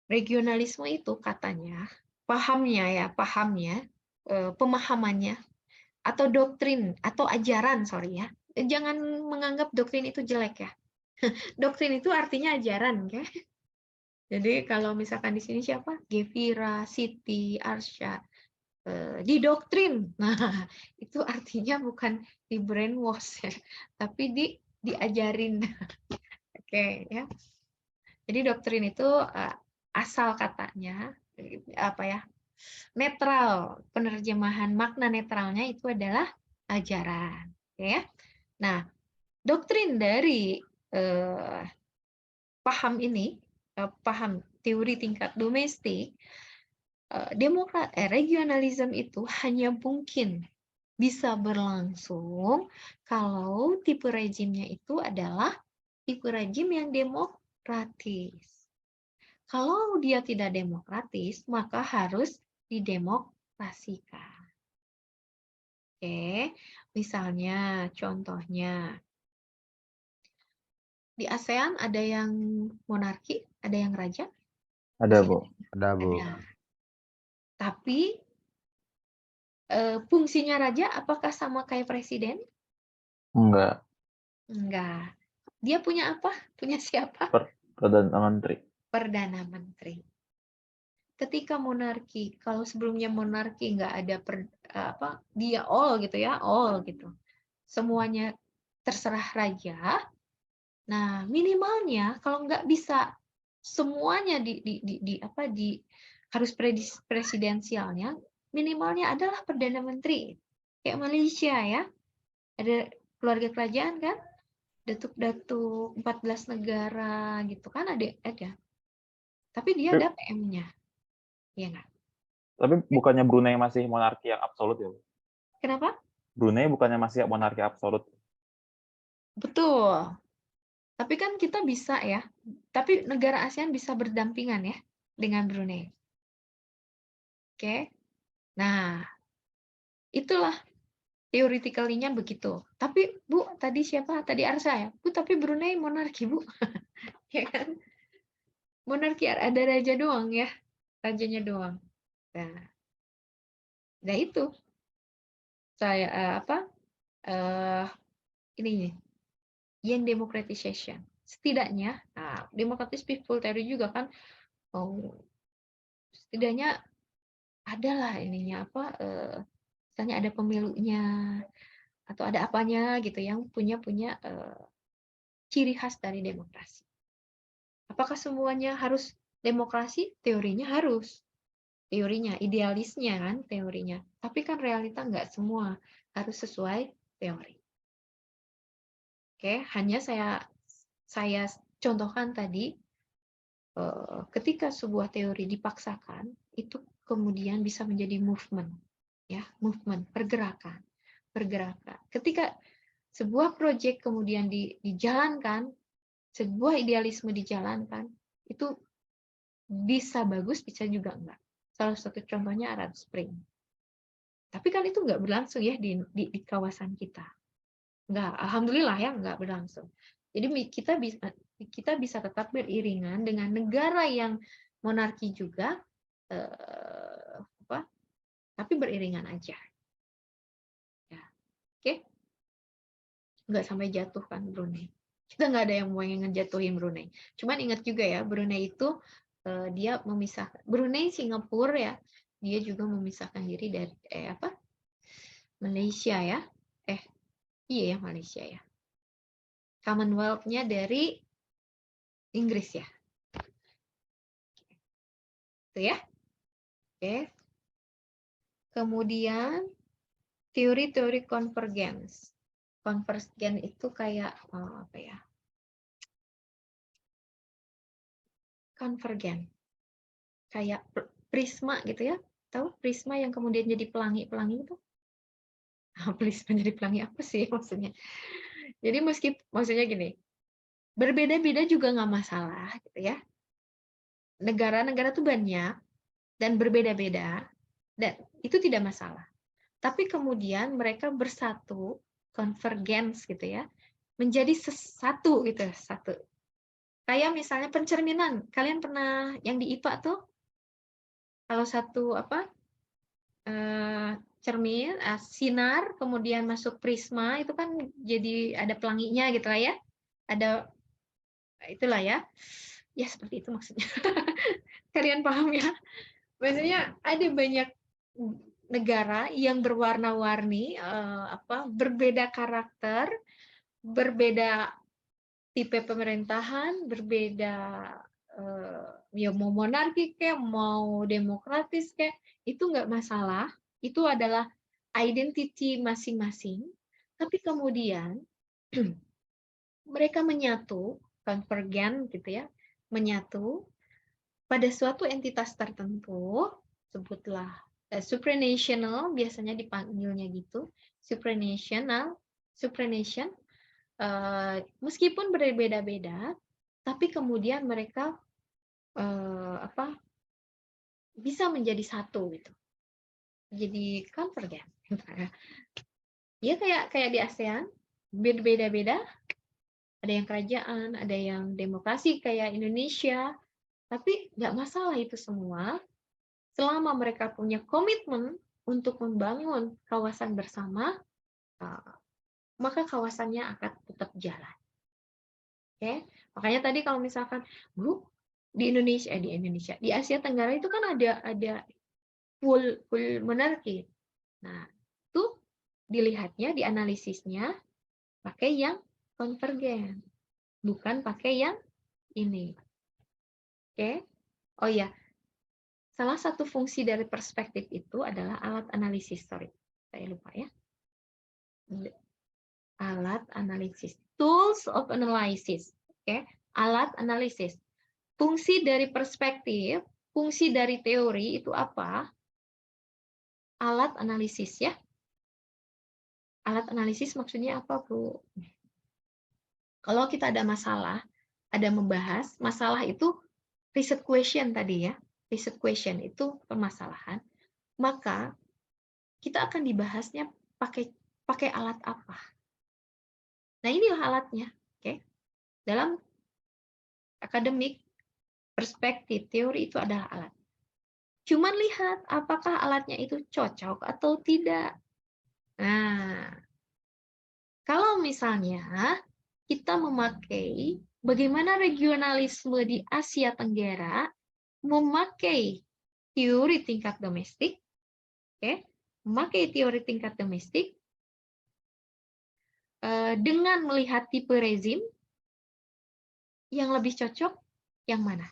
regionalisme itu katanya pemahamannya atau doktrin atau ajaran, sorry ya. Jangan menganggap doktrin itu jelek ya. Doktrin itu artinya ajaran, ya. Jadi kalau misalkan di sini siapa? Gevira, Siti, Arsya, didoktrin. Nah, itu artinya bukan di brainwash ya, tapi diajarin. Oke, ya. Jadi doktrin itu asal katanya apa ya? Netral. Penerjemahan makna netralnya itu adalah ajaran, ya. Nah, doktrin dari paham teori tingkat domestik, regionalisme itu hanya mungkin bisa berlangsung kalau tipe rejimnya itu adalah tipe rejim yang demokratis. Kalau dia tidak demokratis, maka harus didemokrasikan. Oke, misalnya contohnya di ASEAN ada yang monarki, ada yang raja? Ada, Bu. Ada, Bu. Ada. Tapi fungsinya raja apakah sama kayak presiden? Enggak. Enggak. Dia punya apa? Punya siapa? Perdana Menteri. Perdana Menteri. Ketika monarki, kalau sebelumnya monarki nggak ada dia all gitu ya, all gitu. Semuanya terserah raja. Nah, minimalnya kalau nggak bisa semuanya harus presidensialnya, minimalnya adalah Perdana Menteri. Kayak Malaysia ya, ada keluarga kerajaan kan, datuk-datuk 14 negara gitu kan ada. Tapi dia ada PM-nya. Iya nggak? Tapi bukannya Brunei masih monarki yang absolut ya? Kenapa? Brunei bukannya masih monarki absolut? Betul. Tapi kan kita bisa ya. Tapi negara ASEAN bisa berdampingan ya dengan Brunei. Oke. Nah, itulah theoretically-nya begitu. Tapi Bu, tadi siapa? Tadi Arsa ya? Bu, tapi Brunei monarki, Bu. Ya kan? Monarki ada raja doang ya. Rajanya doang. Nah itu. Saya ini yang democratization. Setidaknya, democratic peaceful theory juga kan setidaknya adalah ininya apa, misalnya ada pemilunya atau ada apanya gitu yang punya ciri khas dari demokrasi. Apakah semuanya harus demokrasi? Teorinya harus. Teorinya, idealisnya kan teorinya. Tapi kan realita nggak semua harus sesuai teori. Oke, hanya saya contohkan tadi, ketika sebuah teori dipaksakan, itu kemudian bisa menjadi movement, ya, movement, pergerakan. Ketika sebuah proyek kemudian dijalankan, sebuah idealisme dijalankan, itu bisa bagus, bisa juga enggak. Salah satu contohnya Arab Spring. Tapi kan itu enggak berlangsung ya di kawasan kita. Enggak, alhamdulillah ya enggak berlangsung. Jadi kita bisa tetap beriringan dengan negara yang monarki juga, tapi beriringan aja. Ya, oke? Nggak sampai jatuh kan Brunei. Kita nggak ada yang mau ngejatuhin Brunei. Cuman ingat juga ya, Brunei itu dia memisahkan, Brunei, Singapura ya, dia juga memisahkan diri dari Malaysia ya. Iya ya, Malaysia ya. Commonwealth-nya dari Inggris ya. Itu ya. Oke. Kemudian teori-teori konvergens. Konvergen itu kayak apa ya? Konvergen. Kayak prisma gitu ya. Tahu prisma yang kemudian jadi pelangi-pelangi itu? Prisma jadi pelangi apa sih maksudnya? Jadi maksudnya gini, berbeda-beda juga nggak masalah gitu ya. Negara-negara tuh banyak dan berbeda-beda dan itu tidak masalah. Tapi kemudian mereka bersatu, konvergens gitu ya, menjadi satu gitu, satu. Kayak misalnya pencerminan. Kalian pernah yang di IPA tuh kalau satu cermin, sinar, kemudian masuk prisma, itu kan jadi ada pelanginya gitu lah ya. Ada, itulah ya. Ya seperti itu maksudnya. Kalian paham ya? Maksudnya ada banyak negara yang berwarna-warni, berbeda karakter, berbeda tipe pemerintahan, berbeda ya mau monarki kayak mau demokratis kayak itu nggak masalah, itu adalah identity masing-masing, tapi kemudian mereka menyatu, konvergen gitu ya, menyatu pada suatu entitas tertentu, sebutlah supranational, biasanya dipanggilnya gitu, supranation, meskipun berbeda-beda, tapi kemudian mereka bisa menjadi satu gitu, jadi konvergen. Ya kayak di ASEAN berbeda-beda, ada yang kerajaan, ada yang demokrasi kayak Indonesia, tapi nggak masalah itu semua, selama mereka punya komitmen untuk membangun kawasan bersama, maka kawasannya akan tetap jalan. Oke, makanya tadi kalau misalkan Bu di Indonesia, di Asia Tenggara itu kan ada full monarki. Nah, itu dilihatnya, dianalisisnya pakai yang konvergen, bukan pakai yang ini. Oke. Oh ya, salah satu fungsi dari perspektif itu adalah alat analisis. Sorry, saya lupa ya. Alat analisis. Tools of analysis. Oke, alat analisis. Fungsi dari perspektif, fungsi dari teori itu apa? Alat analisis ya. Alat analisis maksudnya apa, Bu? Kalau kita ada masalah, ada membahas, masalah itu reset question tadi ya. Reset question itu permasalahan. Maka kita akan dibahasnya pakai alat apa? Nah, inilah alatnya, oke? Dalam akademik perspektif teori itu adalah alat. Cuman lihat apakah alatnya itu cocok atau tidak. Nah, kalau misalnya kita memakai bagaimana regionalisme di Asia Tenggara memakai teori tingkat domestik, oke, memakai teori tingkat domestik dengan melihat tipe rezim yang lebih cocok yang mana?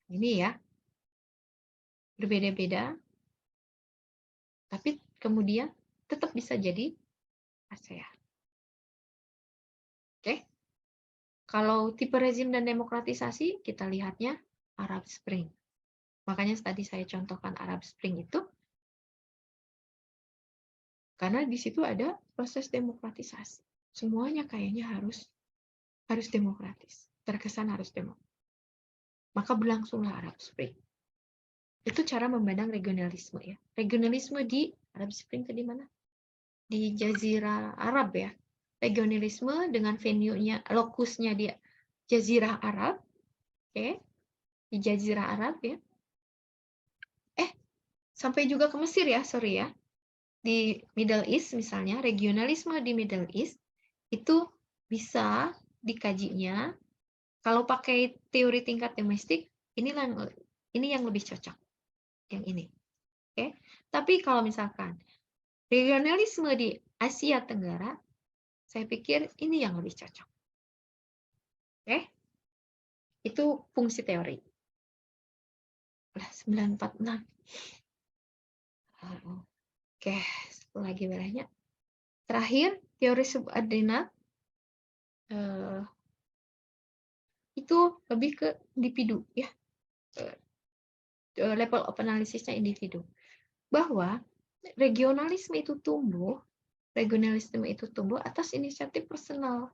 Ini ya, berbeda-beda, tapi kemudian tetap bisa jadi ASEAN. Oke, kalau tipe rezim dan demokratisasi, kita lihatnya Arab Spring. Makanya tadi saya contohkan Arab Spring itu, karena di situ ada proses demokratisasi. Semuanya kayaknya harus demokratis. Terkesan harus demokratis. Maka berlangsunglah Arab Spring. Itu cara memandang regionalisme ya. Regionalisme di Arab Spring tadi mana? Di Jazirah Arab ya. Regionalisme dengan venue-nya, lokusnya di Jazirah Arab. Oke. Di Jazirah Arab ya. Sampai juga ke Mesir ya, sorry ya. Di Middle East misalnya, regionalisme di Middle East itu bisa dikajinya kalau pakai teori tingkat domestik, ini yang lebih cocok. Yang ini. Oke. Tapi kalau misalkan regionalisme di Asia Tenggara, saya pikir ini yang lebih cocok. Oke. Itu fungsi teori. 946. Oke, satu lagi banyak. Terakhir, teori subordinat itu lebih ke individu ya. Level of analysisnya individu. Bahwa regionalisme itu tumbuh atas inisiatif personal.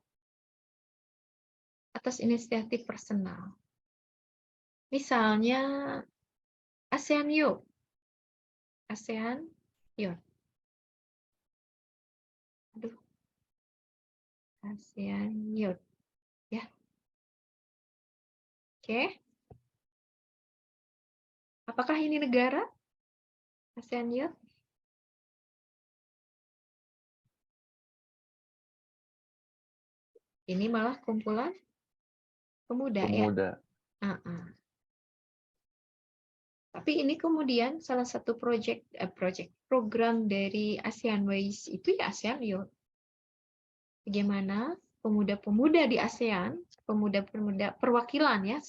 Misalnya ASEAN Youth. ASEAN Youth ya. Oke. Apakah ini negara? ASEAN Youth? Ini malah kumpulan pemuda. Ya. Tapi ini kemudian salah satu program dari ASEAN Ways itu ya ASEAN Youth. Bagaimana pemuda-pemuda di ASEAN, pemuda-pemuda perwakilan ya,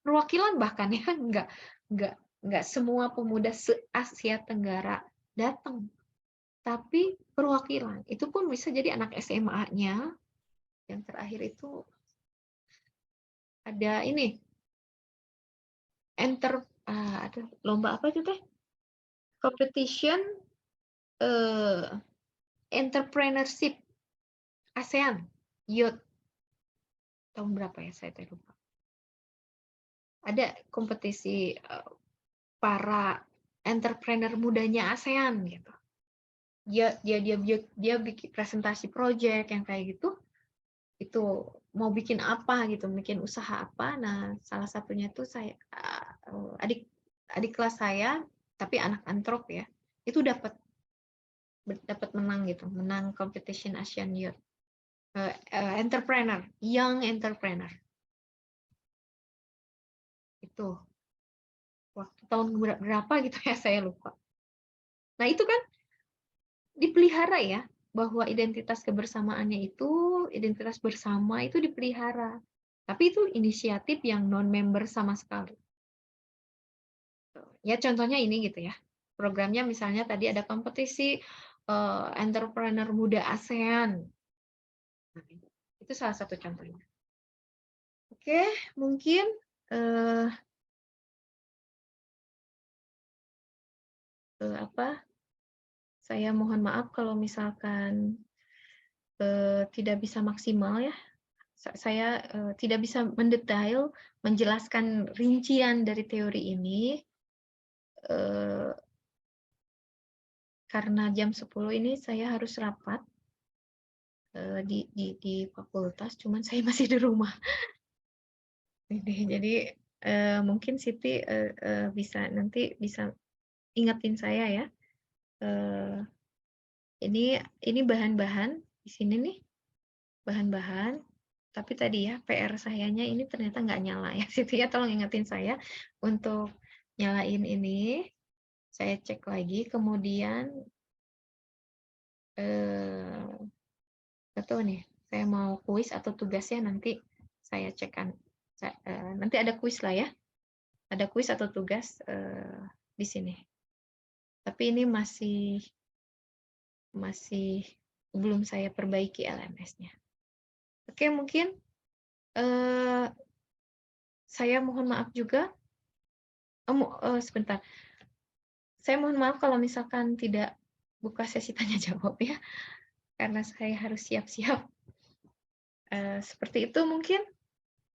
perwakilan bahkan ya, nggak semua pemuda se-Asia Tenggara datang, tapi perwakilan itu pun bisa jadi anak SMA-nya. Yang terakhir itu ada ini lomba apa itu teh? Competition entrepreneurship ASEAN Youth. Tahun berapa ya, saya lupa. Ada kompetisi para entrepreneur mudanya ASEAN gitu. Dia bikin presentasi project yang kayak gitu. Itu mau bikin apa gitu, bikin usaha apa. Nah, salah satunya itu saya adik kelas saya, tapi anak antrop ya. Itu dapat menang gitu, menang competition Asian Youth. Young entrepreneur. Itu waktu tahun berapa gitu ya, saya lupa. Nah, itu kan dipelihara ya, bahwa identitas kebersamaannya itu, identitas bersama itu dipelihara. Tapi itu inisiatif yang non-member sama sekali. Ya contohnya ini gitu ya. Programnya misalnya tadi ada kompetisi entrepreneur muda ASEAN. Nah, itu salah satu contohnya. Oke, mungkin saya mohon maaf kalau misalkan tidak bisa maksimal ya. Saya tidak bisa mendetail menjelaskan rincian dari teori ini karena jam 10 ini saya harus rapat di fakultas, cuman saya masih di rumah. Jadi mungkin Siti nanti bisa ingetin saya ya. Ini bahan-bahan di sini nih, bahan-bahan Tapi tadi ya, PR sayanya ini ternyata nggak nyala ya. Situ ya, tolong ingetin saya untuk nyalain ini. Saya cek lagi, kemudian nggak tahu nih, saya mau kuis atau tugasnya nanti saya cekkan. Nanti ada kuis lah ya, ada kuis atau tugas di sini. Tapi ini masih belum saya perbaiki LMS-nya. Oke, mungkin saya mohon maaf juga. Sebentar, saya mohon maaf kalau misalkan tidak buka sesi tanya jawab ya, karena saya harus siap-siap. Seperti itu mungkin,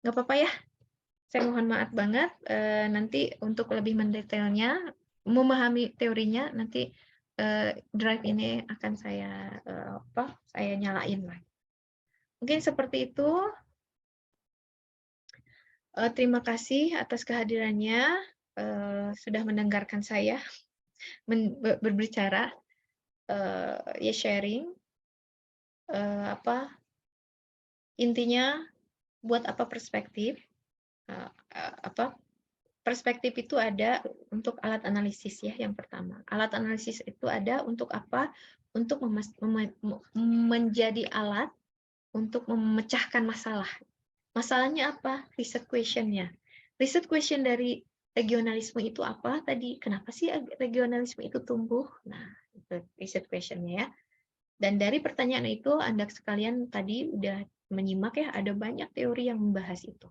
nggak apa-apa ya. Saya mohon maaf banget. Nanti untuk lebih mendetailnya, memahami teorinya, nanti drive ini akan saya nyalain lah. Mungkin seperti itu. Terima kasih atas kehadirannya, sudah mendengarkan saya berbicara, ya sharing. Intinya buat apa perspektif? Perspektif itu ada untuk alat analisis ya, yang pertama. Alat analisis itu ada untuk apa? Untuk menjadi alat untuk memecahkan masalah. Masalahnya apa? Reset question-nya. Reset question dari regionalisme itu apa tadi? Kenapa sih regionalisme itu tumbuh? Nah, itu reset question-nya ya. Dan dari pertanyaan itu, Anda sekalian tadi udah menyimak ya, ada banyak teori yang membahas itu.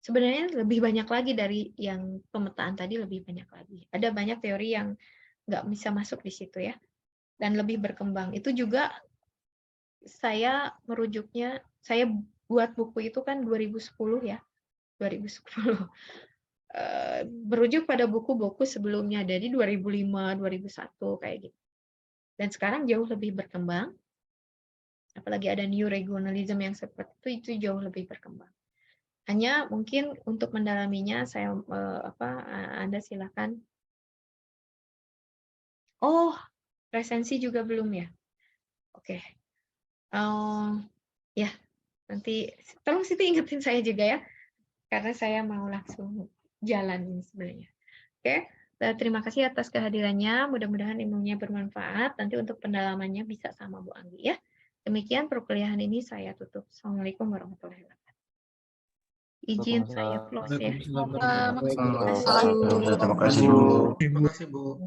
Sebenarnya lebih banyak lagi dari yang pemetaan tadi, lebih banyak lagi. Ada banyak teori yang nggak bisa masuk di situ ya, dan lebih berkembang. Itu juga saya merujuknya, saya buat buku itu kan 2010 ya, 2010. Berujuk pada buku-buku sebelumnya dari 2005, 2001 kayak gitu. Dan sekarang jauh lebih berkembang. Apalagi ada new regionalism yang seperti itu jauh lebih berkembang. Hanya mungkin untuk mendalaminya saya Anda silakan. Oh, resensi juga belum ya? Oke. Ya, nanti tolong Siti ingetin saya juga ya, karena saya mau langsung jalan ini sebenarnya. Oke, terima kasih atas kehadirannya. Mudah-mudahan ilmunya bermanfaat. Nanti untuk pendalamannya bisa sama Bu Anggi ya. Demikian perkuliahan ini saya tutup. Assalamualaikum warahmatullahi wabarakatuh. Izin saya close ya. Waalaikumsalam. Waalaikumsalam. Terima kasih Bu. Terima kasih Bu.